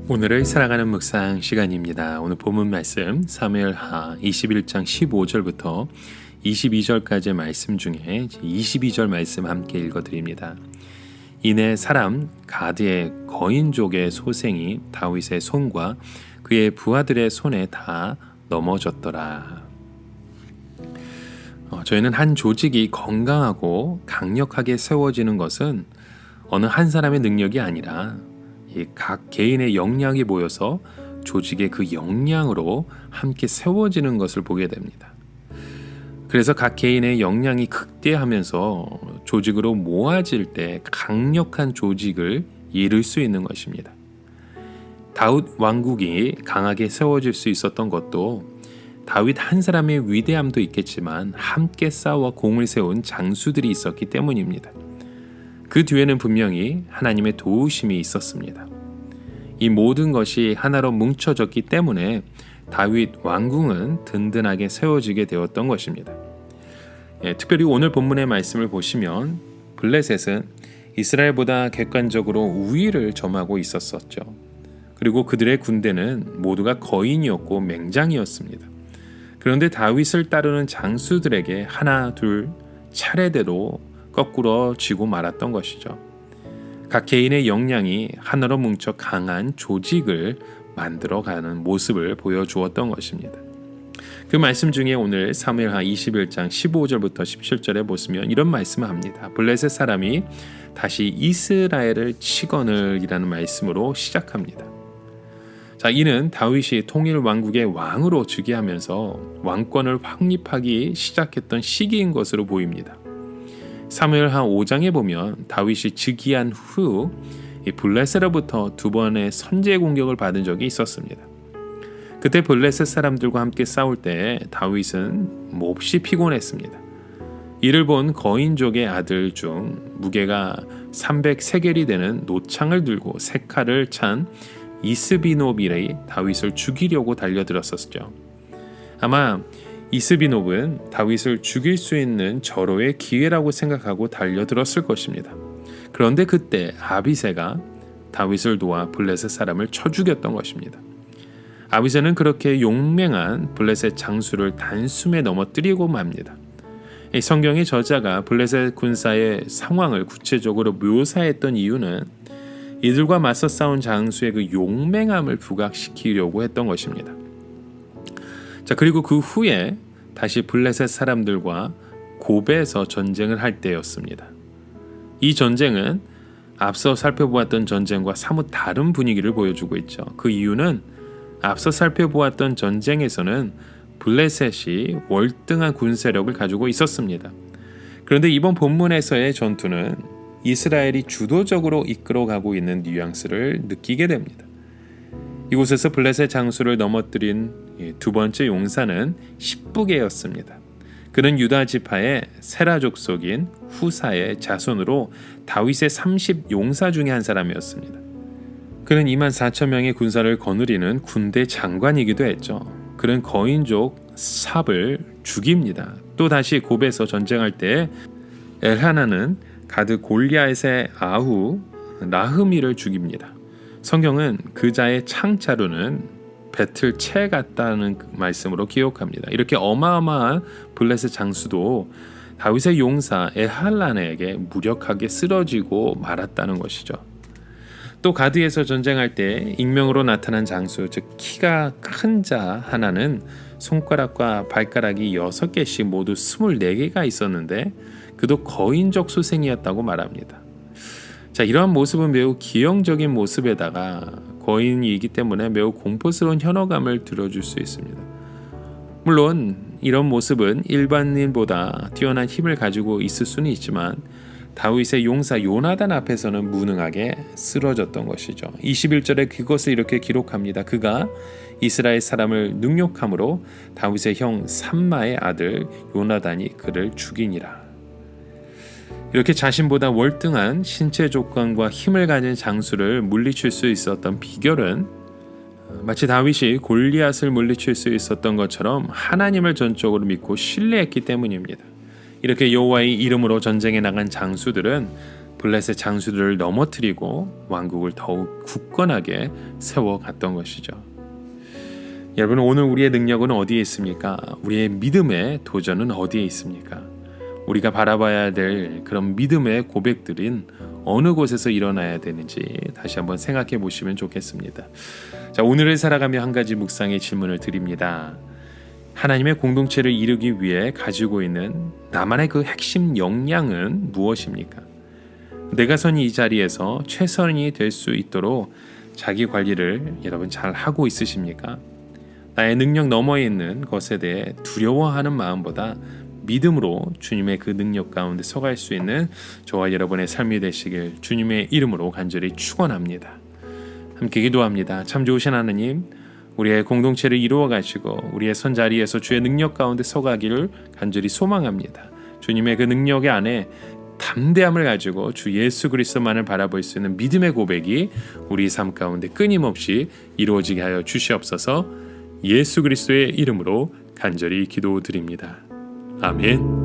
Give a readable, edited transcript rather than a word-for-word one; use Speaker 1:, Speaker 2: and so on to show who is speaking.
Speaker 1: 오늘을 살아가는 묵상 시간입니다. 오늘 본문 말씀 사무엘하 21장 15절부터 22절까지의 말씀 중에 22절 말씀 함께 읽어드립니다. 이내 사람 가드의 거인족의 소생이 다윗의 손과 그의 부하들의 손에 다 넘어졌더라. 저희는 한 조직이 건강하고 강력하게 세워지는 것은 어느 한 사람의 능력이 아니라 각 개인의 역량이 모여서 조직의 그 역량으로 함께 세워지는 것을 보게 됩니다. 그래서 각 개인의 역량이 극대하면서 조직으로 모아질 때 강력한 조직을 이룰 수 있는 것입니다. 다윗 왕국이 강하게 세워질 수 있었던 것도 다윗 한 사람의 위대함도 있겠지만 함께 싸워 공을 세운 장수들이 있었기 때문입니다. 그 뒤에는 분명히 하나님의 도우심이 있었습니다. 이 모든 것이 하나로 뭉쳐졌기 때문에 다윗 왕궁은 든든하게 세워지게 되었던 것입니다. 특별히 오늘 본문의 말씀을 보시면 블레셋은 이스라엘보다 객관적으로 우위를 점하고 있었었죠. 그리고 그들의 군대는 모두가 거인이었고 맹장이었습니다. 그런데 다윗을 따르는 장수들에게 하나 둘 차례대로 거꾸로 지고 말았던 것이죠. 각 개인의 역량이 하나로 뭉쳐 강한 조직을 만들어가는 모습을 보여주었던 것입니다. 그 말씀 중에 오늘 사무엘하 21장 15절부터 17절에 보시면 이런 말씀을 합니다. 블레셋 사람이 다시 이스라엘을 치거늘이라는 말씀으로 시작합니다. 자, 이는 다윗이 통일 왕국의 왕으로 즉위하면서 왕권을 확립하기 시작했던 시기인 것으로 보입니다. 사무엘하 5장에 보면 다윗이 즉위한 후 블레셋으로부터 두 번의 선제 공격을 받은 적이 있었습니다. 그때 블레셋 사람들과 함께 싸울 때 다윗은 몹시 피곤했습니다. 이를 본 거인족의 아들 중 무게가 300세겔이 되는 노창을 들고 세 칼을 찬 이스비노빌이 다윗을 죽이려고 달려들었었죠. 아마 이스비노브는 다윗을 죽일 수 있는 절호의 기회라고 생각하고 달려들었을 것입니다. 그런데 그때 아비새가 다윗을 도와 블레셋 사람을 쳐 죽였던 것입니다. 아비새는 그렇게 용맹한 블레셋 장수를 단숨에 넘어뜨리고 맙니다. 성경의 저자가 블레셋 군사의 상황을 구체적으로 묘사했던 이유는 이들과 맞서 싸운 장수의 그 용맹함을 부각시키려고 했던 것입니다. 자, 그리고 그 후에 다시 블레셋 사람들과 고베에서 전쟁을 할 때였습니다. 이 전쟁은 앞서 살펴보았던 전쟁과 사뭇 다른 분위기를 보여주고 있죠. 그 이유는 앞서 살펴보았던 전쟁에서는 블레셋이 월등한 군세력을 가지고 있었습니다. 그런데 이번 본문에서의 전투는 이스라엘이 주도적으로 이끌어가고 있는 뉘앙스를 느끼게 됩니다. 이곳에서 블레셋 장수를 넘어뜨린 두 번째 용사는 십부개였습니다. 그는 유다 지파의 세라 족속인 후사의 자손으로 다윗의 30용사 중에 한 사람이었습니다. 그는 24,000명의 군사를 거느리는 군대 장관이기도 했죠. 그는 거인족 삽을 죽입니다. 또 다시 고베에서 전쟁할 때 엘하나는 가드 골리앗의 아후 라흐미를 죽입니다. 성경은 그자의 창자루는 배틀 채 같다는 말씀으로 기록합니다. 이렇게 어마어마한 블레셋 장수도 다윗의 용사 에할란에게 무력하게 쓰러지고 말았다는 것이죠. 또 가드에서 전쟁할 때 익명으로 나타난 장수, 즉 키가 큰 자 하나는 손가락과 발가락이 6개씩 모두 24개가 있었는데 그도 거인적 소생이었다고 말합니다. 자, 이러한 모습은 매우 기형적인 모습에다가 거인이기 때문에 매우 공포스러운 현혹감을 들어줄 수 있습니다. 물론 이런 모습은 일반인보다 뛰어난 힘을 가지고 있을 수는 있지만 다윗의 용사 요나단 앞에서는 무능하게 쓰러졌던 것이죠. 21절에 그것을 이렇게 기록합니다. 그가 이스라엘 사람을 능욕함으로 다윗의 형 삼마의 아들 요나단이 그를 죽이니라. 이렇게 자신보다 월등한 신체 조건과 힘을 가진 장수를 물리칠 수 있었던 비결은 마치 다윗이 골리앗을 물리칠 수 있었던 것처럼 하나님을 전적으로 믿고 신뢰했기 때문입니다. 이렇게 여호와의 이름으로 전쟁에 나간 장수들은 블레셋 장수들을 넘어뜨리고 왕국을 더욱 굳건하게 세워갔던 것이죠. 여러분, 오늘 우리의 능력은 어디에 있습니까? 우리의 믿음의 도전은 어디에 있습니까? 우리가 바라봐야 될 그런 믿음의 고백들인 어느 곳에서 일어나야 되는지 다시 한번 생각해 보시면 좋겠습니다. 자, 오늘을 살아가며 한 가지 묵상의 질문을 드립니다. 하나님의 공동체를 이루기 위해 가지고 있는 나만의 그 핵심 역량은 무엇입니까? 내가 선 이 자리에서 최선이 될 수 있도록 자기 관리를 여러분 잘 하고 있으십니까? 나의 능력 너머에 있는 것에 대해 두려워하는 마음보다 믿음으로 주님의 그 능력 가운데 서갈 수 있는 저와 여러분의 삶이 되시길 주님의 이름으로 간절히 축원합니다. 함께 기도합니다. 참 좋으신 하나님, 우리의 공동체를 이루어 가시고 우리의 선 자리에서 주의 능력 가운데 서가기를 간절히 소망합니다. 주님의 그 능력의 안에 담대함을 가지고 주 예수 그리스도만을 바라볼 수 있는 믿음의 고백이 우리 삶 가운데 끊임없이 이루어지게 하여 주시옵소서. 예수 그리스도의 이름으로 간절히 기도드립니다. 아멘.